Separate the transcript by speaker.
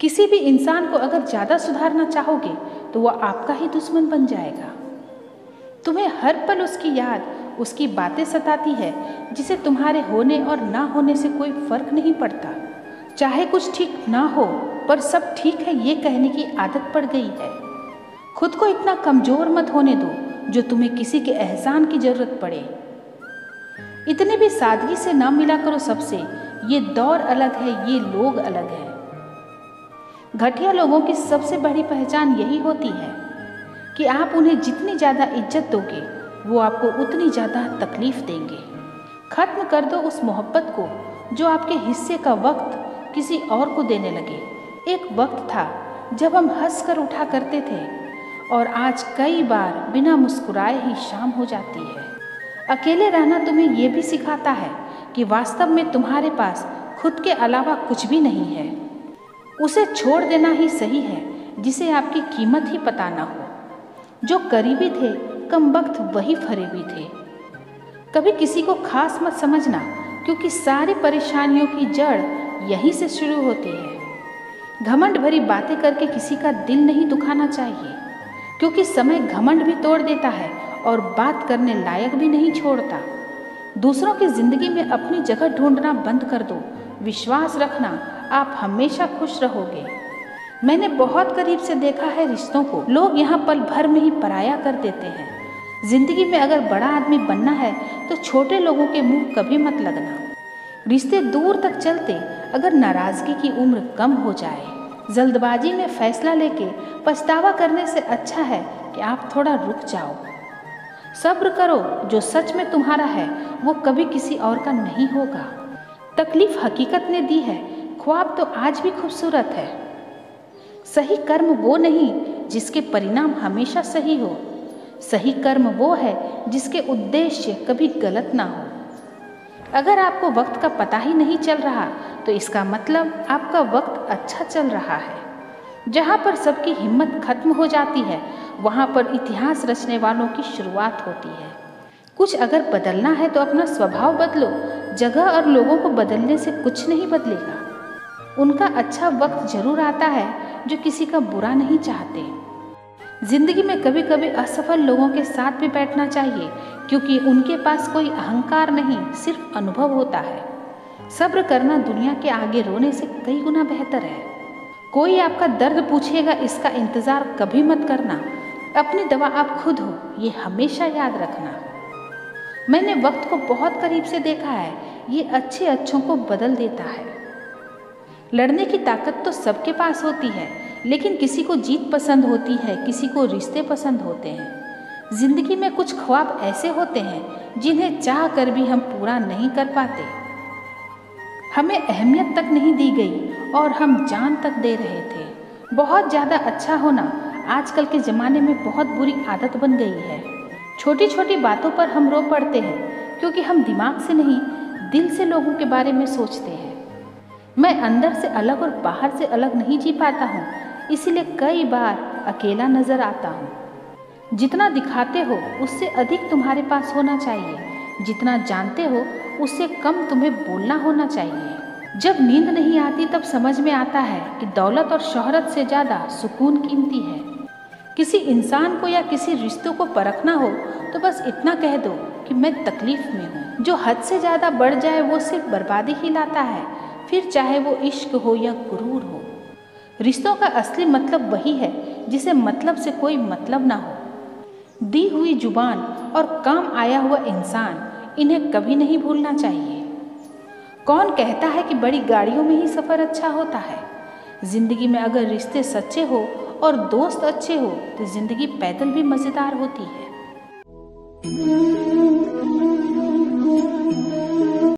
Speaker 1: किसी भी इंसान को अगर ज़्यादा सुधारना चाहोगे तो वह आपका ही दुश्मन बन जाएगा। तुम्हें हर पल उसकी याद, उसकी बातें सताती है, जिसे तुम्हारे होने और ना होने से कोई फर्क नहीं पड़ता। चाहे कुछ ठीक ना हो पर सब ठीक है ये कहने की आदत पड़ गई है। खुद को इतना कमज़ोर मत होने दो जो तुम्हें किसी के एहसान की ज़रूरत पड़े। इतने भी सादगी से ना मिला करो सबसे। ये दौर अलग है, ये लोग अलग हैं। घटिया लोगों की सबसे बड़ी पहचान यही होती है कि आप उन्हें जितनी ज़्यादा इज्जत दोगे वो आपको उतनी ज़्यादा तकलीफ देंगे। खत्म कर दो उस मोहब्बत को जो आपके हिस्से का वक्त किसी और को देने लगे। एक वक्त था जब हम हंस कर उठा करते थे और आज कई बार बिना मुस्कुराए ही शाम हो जाती है। अकेले रहना तुम्हें ये भी सिखाता है कि वास्तव में तुम्हारे पास खुद के अलावा कुछ भी नहीं है। उसे छोड़ देना ही सही है जिसे आपकी कीमत ही पता ना हो। जो करीबी थे कम वक्त वही फरेबी थे। कभी किसी को खास मत समझना क्योंकि सारी परेशानियों की जड़ यहीं से शुरू होती है। घमंड भरी बातें करके किसी का दिल नहीं दुखाना चाहिए क्योंकि समय घमंड भी तोड़ देता है और बात करने लायक भी नहीं छोड़ता। दूसरों की जिंदगी में अपनी जगह ढूंढना बंद कर दो। विश्वास रखना आप हमेशा खुश रहोगे। मैंने बहुत करीब से देखा है रिश्तों को। लोग यहाँ पल भर में ही पराया कर देते हैं। जिंदगी में अगर बड़ा आदमी बनना है तो छोटे लोगों के मुंह कभी मत लगना। रिश्ते दूर तक चलते अगर नाराजगी की उम्र कम हो जाए। जल्दबाजी में फैसला लेके पछतावा करने से अच्छा है कि आप थोड़ा रुक जाओ। सब्र करो, जो सच में तुम्हारा है वो कभी किसी और का नहीं होगा। तकलीफ हकीकत ने दी है, ख्वाब तो आज भी खूबसूरत है। सही कर्म वो नहीं जिसके परिणाम हमेशा सही हो। सही कर्म वो है जिसके उद्देश्य कभी गलत ना हो। अगर आपको वक्त का पता ही नहीं चल रहा तो इसका मतलब आपका वक्त अच्छा चल रहा है। जहाँ पर सबकी हिम्मत खत्म हो जाती है वहाँ पर इतिहास रचने वालों की शुरुआत होती है। कुछ अगर बदलना है तो अपना स्वभाव बदलो। जगह और लोगों को बदलने से कुछ नहीं बदलेगा। उनका अच्छा वक्त जरूर आता है जो किसी का बुरा नहीं चाहते। जिंदगी में कभी कभी असफल लोगों के साथ भी बैठना चाहिए क्योंकि उनके पास कोई अहंकार नहीं, सिर्फ अनुभव होता है। सब्र करना दुनिया के आगे रोने से कई गुना बेहतर है। कोई आपका दर्द पूछेगा इसका इंतज़ार कभी मत करना। अपनी दवा आप खुद हो, ये हमेशा याद रखना। मैंने वक्त को बहुत करीब से देखा है, ये अच्छे अच्छों को बदल देता है। लड़ने की ताकत तो सबके पास होती है लेकिन किसी को जीत पसंद होती है, किसी को रिश्ते पसंद होते हैं। जिंदगी में कुछ ख्वाब ऐसे होते हैं जिन्हें चाह कर भी हम पूरा नहीं कर पाते। हमें अहमियत तक नहीं दी गई और हम जान तक दे रहे थे। बहुत ज़्यादा अच्छा होना आजकल के ज़माने में बहुत बुरी आदत बन गई है। छोटी छोटी बातों पर हम रो पड़ते हैं क्योंकि हम दिमाग से नहीं दिल से लोगों के बारे में सोचते हैं। मैं अंदर से अलग और बाहर से अलग नहीं जी पाता हूँ, इसीलिए कई बार अकेला नजर आता हूँ। जितना दिखाते हो उससे अधिक तुम्हारे पास होना चाहिए। जितना जानते हो उससे कम तुम्हें बोलना होना चाहिए। जब नींद नहीं आती तब समझ में आता है कि दौलत और शोहरत से ज़्यादा सुकून कीमती है। किसी इंसान को या किसी रिश्तों को परखना हो तो बस इतना कह दो कि मैं तकलीफ में हूँ। जो हद से ज़्यादा बढ़ जाए वो सिर्फ बर्बादी ही लाता है, फिर चाहे वो इश्क हो या गुरूर हो। रिश्तों का असली मतलब वही है जिसे मतलब से कोई मतलब ना हो। दी हुई जुबान और काम आया हुआ इंसान, इन्हें कभी नहीं भूलना चाहिए। कौन कहता है कि बड़ी गाड़ियों में ही सफ़र अच्छा होता है। ज़िंदगी में अगर रिश्ते सच्चे हो और दोस्त अच्छे हो तो ज़िंदगी पैदल भी मज़ेदार होती है।